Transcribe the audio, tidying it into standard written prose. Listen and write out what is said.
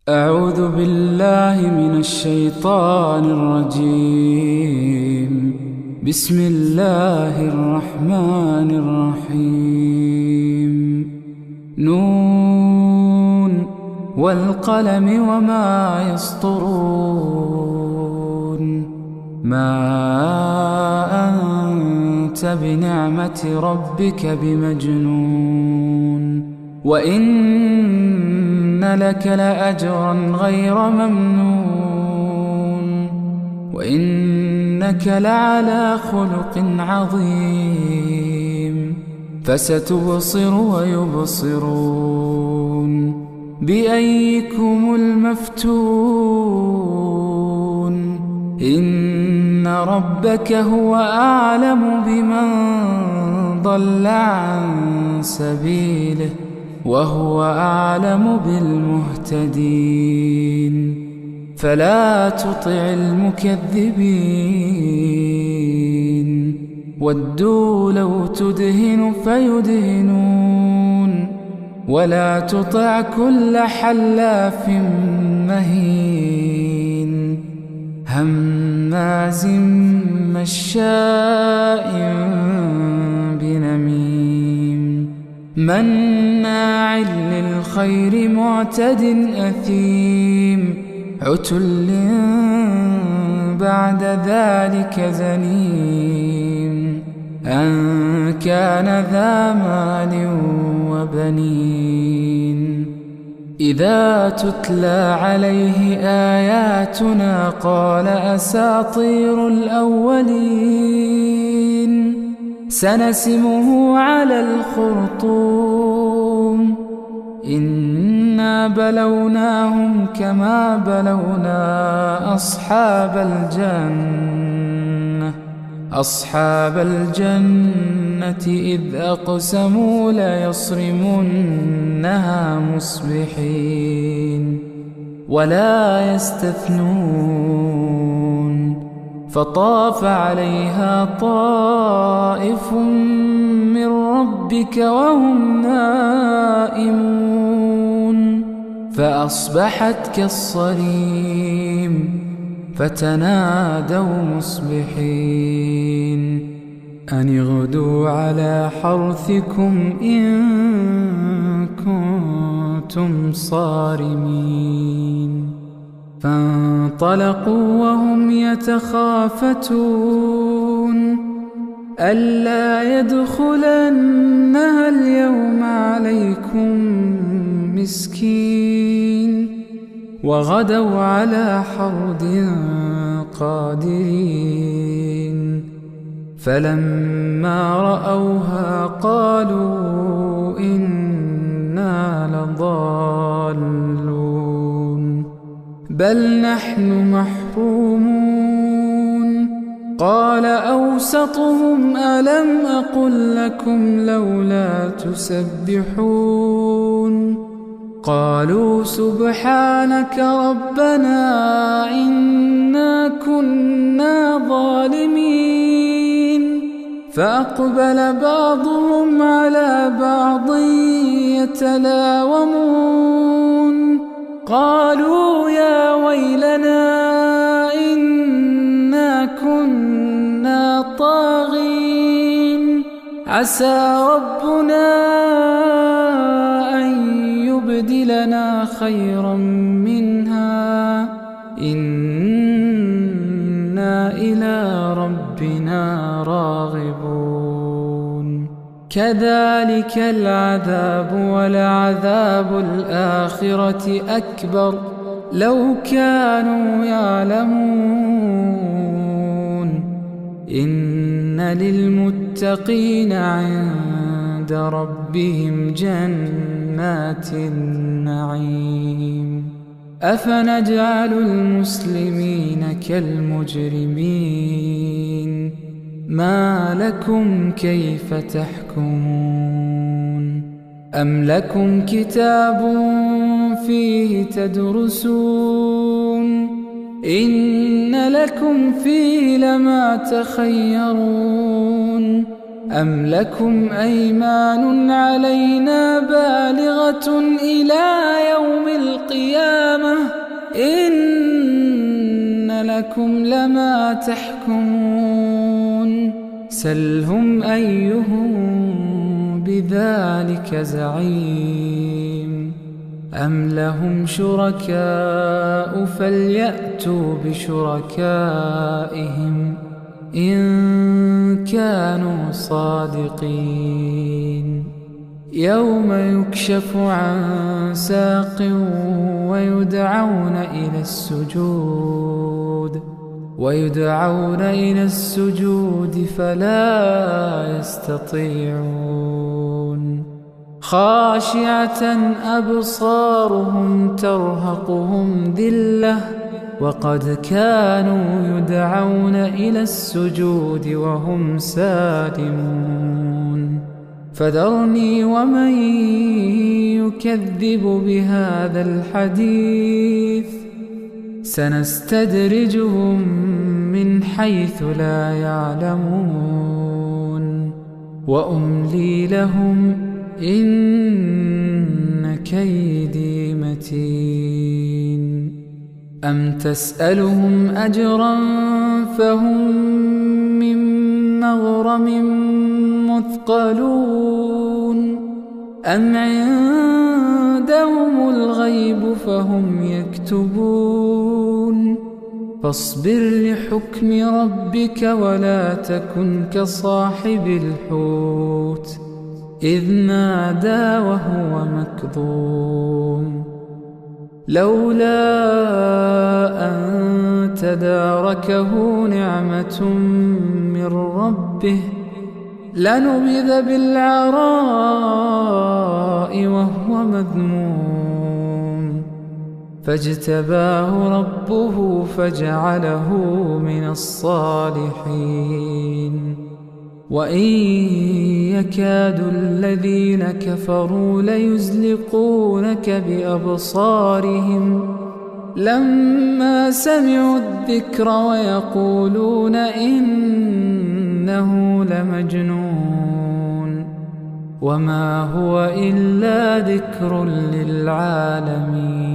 أعوذ بالله من الشيطان الرجيم. بسم الله الرحمن الرحيم. نون والقلم وما يسطرون. ما أنت بنعمة ربك بمجنون، وإن لك لأجرا غير ممنون، وإنك لعلى خلق عظيم. فستبصر ويبصرون بأيكم المفتون. إن ربك هو أعلم بمن ضل عن سبيله، وهو أعلم بالمهتدين. فلا تطع المكذبين، ودوا لو تدهن فيدهنون. ولا تطع كل حلاف مهين، هماز مشاء بنميم، مناع للخير معتد أثيم، عتل بعد ذلك زنيم، أن كان ذا مال وبنين. إذا تتلى عليه آياتنا قال أساطير الأولين، سنسمه على الخرطوم. إنا بلوناهم كما بلونا أصحاب الجنة إذ أقسموا ليصرمنها مصبحين، ولا يستثنون. فطاف عليها طائف من ربك وهم نائمون، فأصبحت كالصريم. فتنادوا مصبحين أن اغدوا على حرثكم إن كنتم صارمين. فانطلقوا وهم يتخافتون ألا يدخلنها اليوم عليكم مسكين، وغدوا على حرد قادرين. فلما رأوها قالوا إنا لضالون، بل نحن محرومون. قال أوسطهم ألم أقل لكم لولا تسبحون؟ قالوا سبحانك ربنا إنا كنا ظالمين. فأقبل بعضهم على بعض يتلاومون قالوا يا ويلنا إنا كنا طاغين، عسى ربنا أن يبدلنا خيرا منها إنا إلى ربنا راغبون. كذلك العذاب ولعذاب الآخرة أكبر لو كانوا يعلمون. إن للمتقين عند ربهم جنات النعيم. أفنجعل المسلمين كالمجرمين؟ ما لكم كيف تحكمون؟ أم لكم كتاب فيه تدرسون؟ إن لكم فيه لما تخيرون. أم لكم أيمان علينا بالغة إلى يوم القيامة إن لكم لما تحكمون سلهم أيهم بذلك زعيم أم لهم شركاء فليأتوا بشركائهم إن كانوا صادقين يوم يكشف عن ساق ويدعون إلى السجود فلا يستطيعون خاشعة أبصارهم ترهقهم ذلة وقد كانوا يدعون إلى السجود وهم سالمون فذرني ومن يكذب بهذا الحديث سنستدرجهم من حيث لا يعلمون وأملي لهم إن كيدي متين أم تسألهم أجرا فهم من مغرم مثقلون أم عندهم الغيب فهم يكتبون فاصبر لحكم ربك ولا تكن كصاحب الحوت إذ نادى وهو مكظوم لولا أن تداركه نعمة من ربه لنبذ بالعراء وهو مذموم فاجتباه ربه فجعله من الصالحين وإن يكاد الذين كفروا ليزلقونك بأبصارهم لما سمعوا الذكر ويقولون إنه لمجنون وما هو إلا ذكر للعالمين